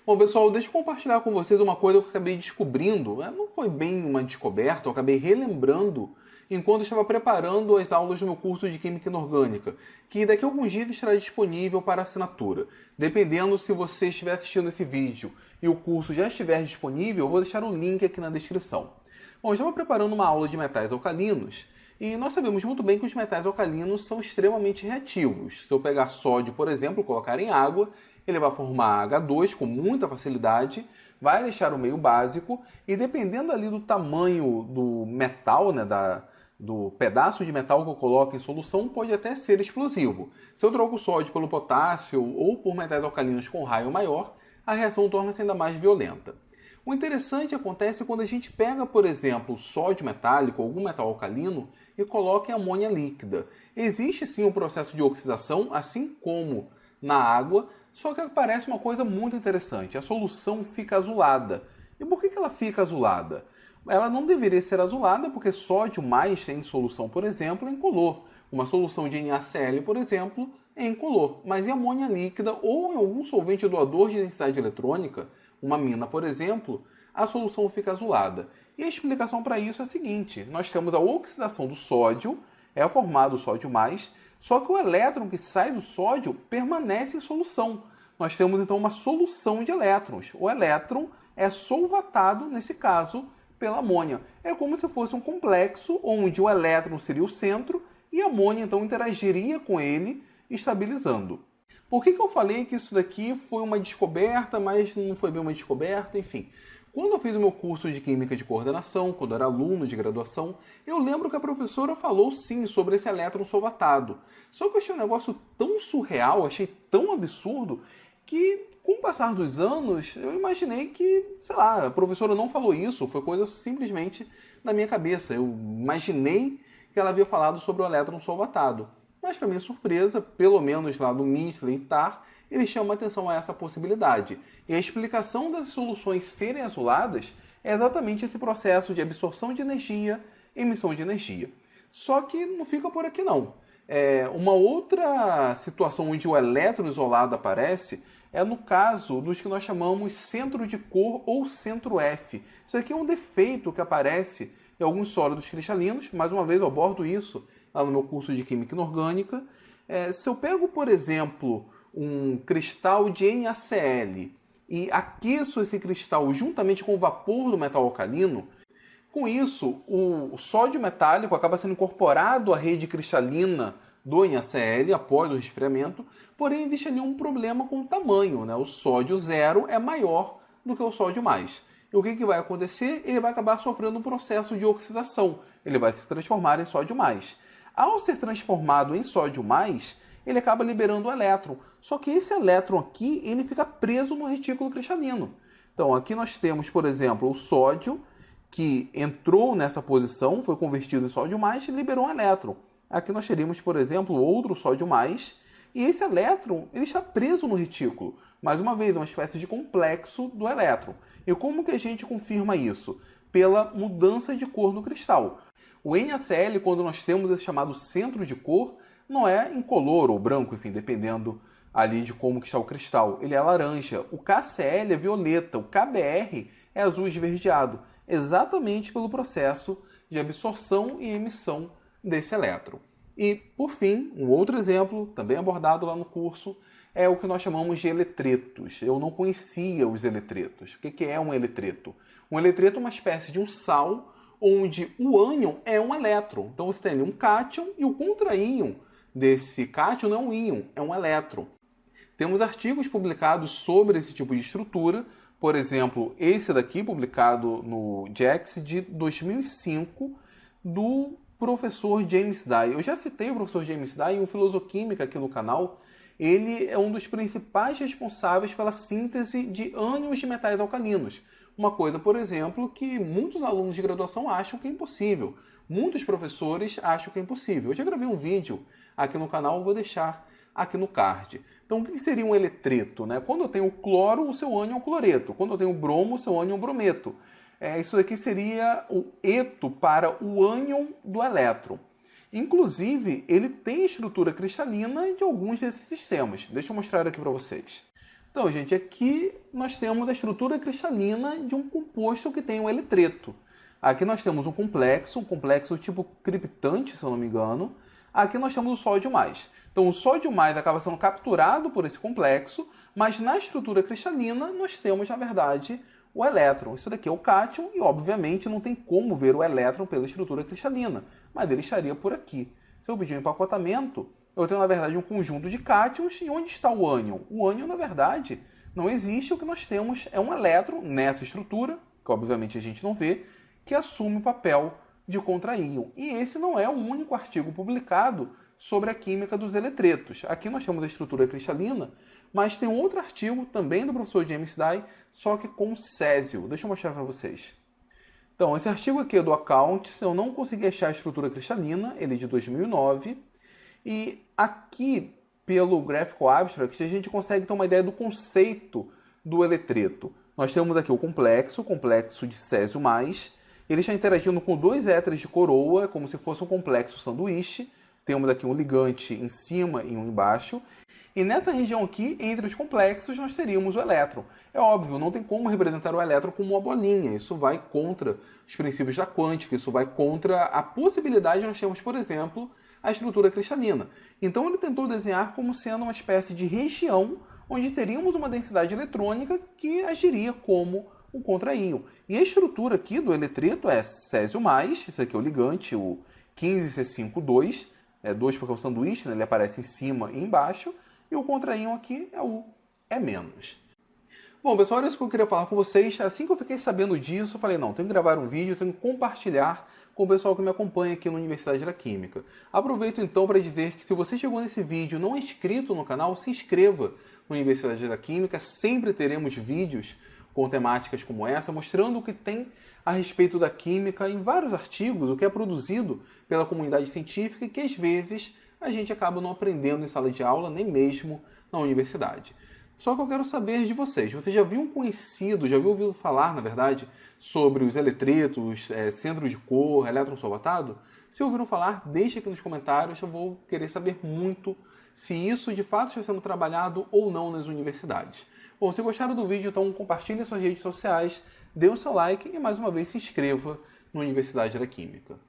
Bom, pessoal, deixa eu compartilhar com vocês uma coisa que eu acabei descobrindo. Não foi bem uma descoberta, eu acabei relembrando enquanto eu estava preparando as aulas do meu curso de Química Inorgânica, que daqui a alguns dias estará disponível para assinatura. Dependendo se você estiver assistindo esse vídeo e o curso já estiver disponível, eu vou deixar o link aqui na descrição. Bom, eu estava preparando uma aula de metais alcalinos e nós sabemos muito bem que os metais alcalinos são extremamente reativos. Se eu pegar sódio, por exemplo, e colocar em água, ele vai formar H2 com muita facilidade, vai deixar o meio básico e dependendo ali do tamanho do metal, né, do pedaço de metal que eu coloco em solução, pode até ser explosivo. Se eu troco o sódio pelo potássio ou por metais alcalinos com raio maior, a reação torna-se ainda mais violenta. O interessante acontece quando a gente pega, por exemplo, sódio metálico, algum metal alcalino, e coloca em amônia líquida. Existe sim um processo de oxidação, assim como na água, só que aparece uma coisa muito interessante, a solução fica azulada. E por que ela fica azulada? Ela não deveria ser azulada porque sódio mais em solução, por exemplo, é incolor. Uma solução de NaCl, por exemplo, é incolor. Mas em amônia líquida ou em algum solvente doador de densidade eletrônica, uma mina, por exemplo, a solução fica azulada. E a explicação para isso é a seguinte: nós temos a oxidação do sódio, é formado o sódio mais, só que o elétron que sai do sódio permanece em solução. Nós temos então uma solução de elétrons. O elétron é solvatado, nesse caso, pela amônia. É como se fosse um complexo onde o elétron seria o centro e a amônia então interagiria com ele, estabilizando. Por que eu falei que isso daqui foi uma descoberta, mas não foi bem uma descoberta? Enfim, quando eu fiz o meu curso de Química de Coordenação, quando eu era aluno de graduação, eu lembro que a professora falou sim sobre esse elétron solvatado. Só que eu achei um negócio tão surreal, achei tão absurdo, que com o passar dos anos eu imaginei que, sei lá, a professora não falou isso, foi coisa simplesmente na minha cabeça. Eu imaginei que ela havia falado sobre o elétron solvatado. Mas, para minha surpresa, pelo menos lá no Mifflin e Tarr, eles chamam atenção a essa possibilidade. E a explicação das soluções serem azuladas é exatamente esse processo de absorção de energia, emissão de energia. Só que não fica por aqui não. Uma outra situação onde o elétron isolado aparece é no caso dos que nós chamamos centro de cor ou centro F. Isso aqui é um defeito que aparece em alguns sólidos cristalinos. Mais uma vez eu abordo isso lá no meu curso de Química Inorgânica. Se eu pego, por exemplo, um cristal de NaCl e aqueço esse cristal juntamente com o vapor do metal alcalino, com isso o sódio metálico acaba sendo incorporado à rede cristalina do NaCl após o resfriamento, porém existe ali um problema com o tamanho, né? O sódio zero é maior do que o sódio mais. E o que vai acontecer? Ele vai acabar sofrendo um processo de oxidação, ele vai se transformar em sódio mais. Ao ser transformado em sódio mais, ele acaba liberando o elétron. Só que esse elétron aqui, ele fica preso no retículo cristalino. Então aqui nós temos, por exemplo, o sódio que entrou nessa posição, foi convertido em sódio mais e liberou um elétron. Aqui nós teríamos, por exemplo, outro sódio mais, e esse elétron ele está preso no retículo. Mais uma vez, uma espécie de complexo do elétron. E como que a gente confirma isso? Pela mudança de cor no cristal. O NaCl, quando nós temos esse chamado centro de cor, não é incolor ou branco, enfim, dependendo ali de como que está o cristal. Ele é laranja. O KCl é violeta. O KBr é azul esverdeado. Exatamente pelo processo de absorção e emissão desse elétron. E, por fim, um outro exemplo, também abordado lá no curso, é o que nós chamamos de eletretos. Eu não conhecia os eletretos. O que é um eletreto? Um eletreto é uma espécie de um sal onde o ânion é um elétron. Então você tem ali um cátion e o contra-íon desse cátion não é um íon, é um elétron. Temos artigos publicados sobre esse tipo de estrutura, por exemplo, esse daqui publicado no JACS de 2005, do professor James Dye. Eu já citei o professor James Dye em um Filosoquímica aqui no canal. Ele é um dos principais responsáveis pela síntese de ânions de metais alcalinos. Uma coisa, por exemplo, que muitos alunos de graduação acham que é impossível. Muitos professores acham que é impossível. Eu já gravei um vídeo aqui no canal, vou deixar aqui no card. Então, o que seria um eletreto, né? Quando eu tenho o cloro, o seu ânion é um cloreto. Quando eu tenho o bromo, o seu ânion é um brometo. Isso aqui seria o eto para o ânion do elétron. Inclusive, ele tem estrutura cristalina de alguns desses sistemas. Deixa eu mostrar aqui para vocês. Então, gente, aqui nós temos a estrutura cristalina de um composto que tem um eletreto. Aqui nós temos um complexo tipo criptante, se eu não me engano. Aqui nós temos o sódio mais. Então, o sódio mais acaba sendo capturado por esse complexo, mas na estrutura cristalina nós temos, na verdade, o elétron. Isso daqui é o cátion e, obviamente, não tem como ver o elétron pela estrutura cristalina, mas ele estaria por aqui. Se eu pedir um empacotamento, eu tenho, na verdade, um conjunto de cátions. E onde está o ânion? O ânion, na verdade, não existe. O que nós temos é um elétron nessa estrutura, que obviamente a gente não vê, que assume o papel de contraíon. E esse não é o único artigo publicado sobre a química dos eletretos. Aqui nós temos a estrutura cristalina, mas tem outro artigo também do professor James Dye, só que com césio. Deixa eu mostrar para vocês. Então, esse artigo aqui é do Accounts, eu não consegui achar a estrutura cristalina, ele é de 2009. E aqui, pelo Graphical Abstract, a gente consegue ter uma ideia do conceito do eletreto. Nós temos aqui o complexo de césio+, ele está interagindo com dois éteres de coroa, como se fosse um complexo sanduíche. Temos aqui um ligante em cima e um embaixo. E nessa região aqui, entre os complexos, nós teríamos o elétron. É óbvio, não tem como representar o elétron como uma bolinha. Isso vai contra os princípios da quântica, isso vai contra a possibilidade de nós termos, por exemplo, a estrutura cristalina. Então ele tentou desenhar como sendo uma espécie de região onde teríamos uma densidade eletrônica que agiria como um contraíon. E a estrutura aqui do eletreto é césio+, esse aqui é o ligante, o 15C5,2, 2 porque é o sanduíche, né? Ele aparece em cima e embaixo, e o contraíon aqui é o E-. Bom, pessoal, era isso que eu queria falar com vocês. Assim que eu fiquei sabendo disso, eu falei, não, tenho que gravar um vídeo, tenho que compartilhar com o pessoal que me acompanha aqui na Universidade da Química. Aproveito então para dizer que se você chegou nesse vídeo e não é inscrito no canal, se inscreva na Universidade da Química. Sempre teremos vídeos com temáticas como essa, mostrando o que tem a respeito da química em vários artigos, o que é produzido pela comunidade científica e que às vezes a gente acaba não aprendendo em sala de aula, nem mesmo na universidade. Só que eu quero saber de vocês. Vocês já viram conhecido, já viu ouvido falar, na verdade, sobre os eletretos, centro de cor, elétron solvatado? Se ouviram falar, deixe aqui nos comentários, eu vou querer saber muito se isso de fato está sendo trabalhado ou não nas universidades. Bom, se gostaram do vídeo, então compartilhe em suas redes sociais, dê o seu like e mais uma vez se inscreva na Universidade da Química.